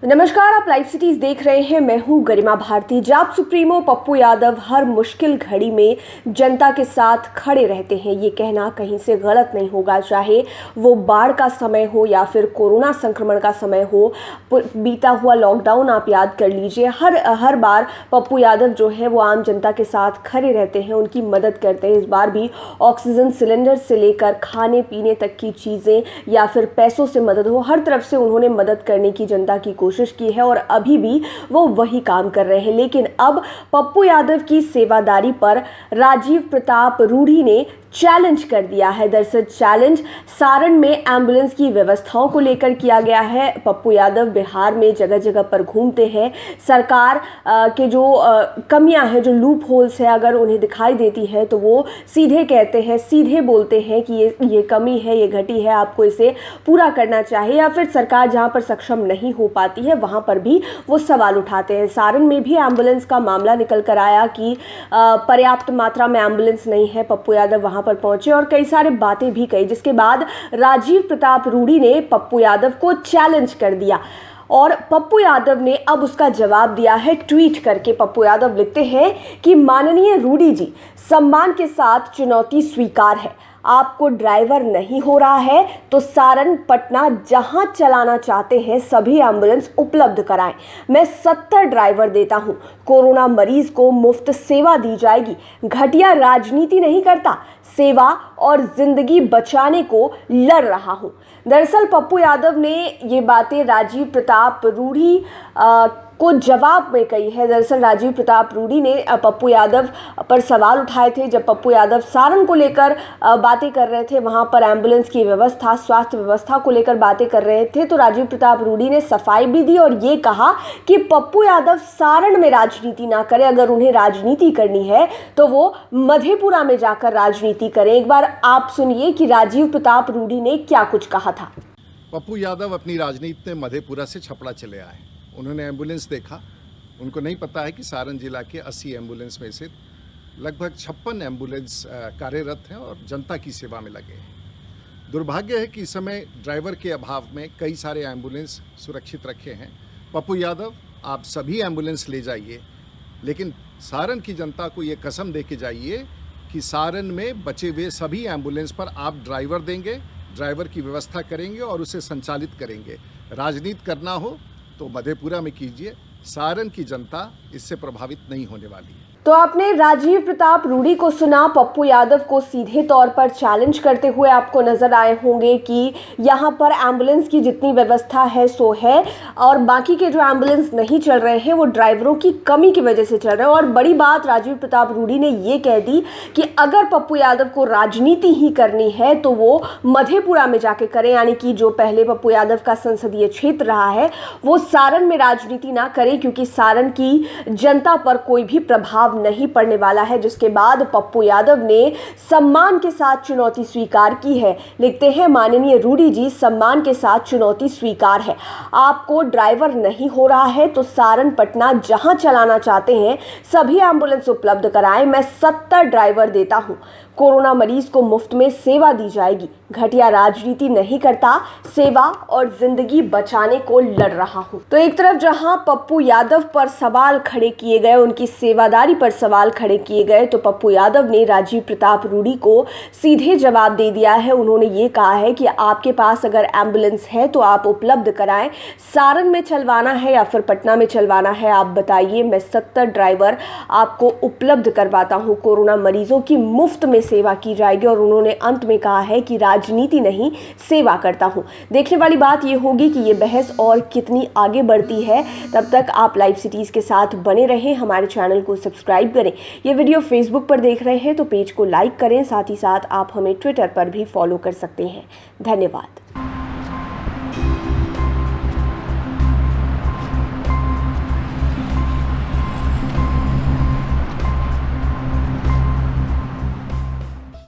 नमस्कार, आप live cities देख रहे हैं। मैं हूं गरिमा भारती। जाप सुप्रीमो पप्पू यादव हर मुश्किल घड़ी में जनता के साथ खड़े रहते हैं, ये कहना कहीं से गलत नहीं होगा। चाहे वो बाढ़ का समय हो या फिर कोरोना संक्रमण का समय हो, बीता हुआ लॉकडाउन आप याद कर लीजिए। हर बार पप्पू यादव जो है वो आम जनता के साथ खड़े रहते हैं, उनकी मदद करते हैं। इस बार भी ऑक्सीजन सिलेंडर से लेकर खाने पीने तक की चीज़ें या फिर पैसों से मदद हो, हर तरफ से उन्होंने मदद करने की जनता की कोशिश की है और अभी भी वो वही काम कर रहे हैं। लेकिन अब पप्पू यादव की सेवादारी पर राजीव प्रताप रूढ़ी ने चैलेंज कर दिया है। दरअसल चैलेंज सारण में एम्बुलेंस की व्यवस्थाओं को लेकर किया गया है। पप्पू यादव बिहार में जगह जगह पर घूमते हैं। सरकार के जो कमियां हैं, जो लूप होल्स है, अगर उन्हें दिखाई देती है तो वो सीधे कहते हैं, सीधे बोलते हैं कि ये कमी है, ये घटी है, आपको इसे पूरा करना चाहिए। या फिर सरकार जहां पर सक्षम नहीं हो पाती है वहां पर भी वो सवाल उठाते हैं। सारण में भी एम्बुलेंस का मामला निकल कर आया कि पर्याप्त मात्रा में एम्बुलेंस नहीं है। पप्पू यादव वहां पर पहुंचे और कई सारे बातें भी कही, जिसके बाद राजीव प्रताप रूढ़ी ने पप्पू यादव को चैलेंज कर दिया और पप्पू यादव ने अब उसका जवाब दिया है ट्वीट करके। पप्पू यादव लिखते हैं कि माननीय रूढ़ी जी, सम्मान के साथ चुनौती स्वीकार है। आपको ड्राइवर नहीं हो रहा है तो सारण पटना जहां चलाना चाहते हैं सभी एम्बुलेंस उपलब्ध कराएं। मैं 70 ड्राइवर देता हूं। कोरोना मरीज को मुफ्त सेवा दी जाएगी। घटिया राजनीति नहीं करता, सेवा और जिंदगी बचाने को लड़ रहा हूं। दरअसल पप्पू यादव ने ये बातें राजीव प्रताप रूढ़ी को जवाब में कही है। दरअसल राजीव प्रताप रूढ़ी ने पप्पू यादव पर सवाल उठाए थे जब पप्पू यादव सारण को लेकर बातें कर रहे थे, वहां पर एम्बुलेंस की व्यवस्था, स्वास्थ्य व्यवस्था को लेकर बातें कर रहे थे। तो राजीव प्रताप रूढ़ी ने सफाई भी दी और ये कहा कि पप्पू यादव सारण में राजनीति ना करें। अगर उन्हें राजनीति करनी है तो वो मधेपुरा में जाकर राजनीति करें। एक बार आप सुनिए कि राजीव प्रताप रूढ़ी ने क्या कुछ कहा था। पप्पू यादव अपनी राजनीति में मधेपुरा से छपड़ा चले आए। उन्होंने एम्बुलेंस देखा। उनको नहीं पता है कि सारण जिला के 80 एम्बुलेंस में से लगभग 56 एम्बुलेंस कार्यरत हैं और जनता की सेवा में लगे हैं। दुर्भाग्य है कि इस समय ड्राइवर के अभाव में कई सारे एम्बुलेंस सुरक्षित रखे हैं। पप्पू यादव, आप सभी एम्बुलेंस ले जाइए, लेकिन सारण की जनता को ये कसम दे के जाइए कि सारण में बचे हुए सभी एम्बुलेंस पर आप ड्राइवर देंगे, ड्राइवर की व्यवस्था करेंगे और उसे संचालित करेंगे। राजनीति करना हो तो मधेपुरा में कीजिए। सारण की जनता इससे प्रभावित नहीं होने वाली है। तो आपने राजीव प्रताप रूढ़ी को सुना। पप्पू यादव को सीधे तौर पर चैलेंज करते हुए आपको नजर आए होंगे कि यहाँ पर एम्बुलेंस की जितनी व्यवस्था है सो है और बाकी के जो एम्बुलेंस नहीं चल रहे हैं वो ड्राइवरों की कमी की वजह से चल रहे हैं। और बड़ी बात राजीव प्रताप रूढ़ी ने ये कह दी कि अगर पप्पू यादव को राजनीति ही करनी है तो वो मधेपुरा में जाके करें, यानी कि जो पहले पप्पू यादव का संसदीय क्षेत्र रहा है वो सारण में राजनीति ना करें, क्योंकि सारण की जनता पर कोई भी प्रभाव नहीं पड़ने वाला है। जिसके बाद पप्पू यादव ने सम्मान के साथ चुनौती स्वीकार की है। लिखते हैं, माननीय रूढ़ी जी, सम्मान के साथ चुनौती स्वीकार है। आपको ड्राइवर नहीं हो रहा है तो सारण पटना जहां चलाना चाहते हैं सभी एम्बुलेंस उपलब्ध कराएं। मैं 70 ड्राइवर देता हूं। कोरोना मरीज को मुफ्त में सेवा दी जाएगी। घटिया राजनीति नहीं करता, सेवा और जिंदगी बचाने को लड़ रहा हूं। तो एक तरफ जहां पप्पू यादव पर सवाल खड़े किए गए, उनकी सेवादारी पर सवाल खड़े किए गए, तो पप्पू यादव ने राजीव प्रताप रूढ़ी को सीधे जवाब दे दिया है। उन्होंने ये कहा है कि आपके पास अगर एम्बुलेंस है तो आप उपलब्ध कराएं। सारण में चलवाना है या फिर पटना में चलवाना है, आप बताइए। मैं 70 ड्राइवर आपको उपलब्ध करवाता हूं। कोरोना मरीजों की मुफ्त में सेवा की जाएगी। और उन्होंने अंत में कहा है कि राजनीति नहीं, सेवा करता हूं। देखने वाली बात यह होगी कि यह बहस और कितनी आगे बढ़ती है। तब तक आप लाइव सिटीज के साथ बने रहें, हमारे चैनल को सब्सक्राइब करें। ये वीडियो फेसबुक पर देख रहे हैं तो पेज को लाइक करें, साथ ही साथ आप हमें ट्विटर पर भी फॉलो कर सकते हैं। धन्यवाद।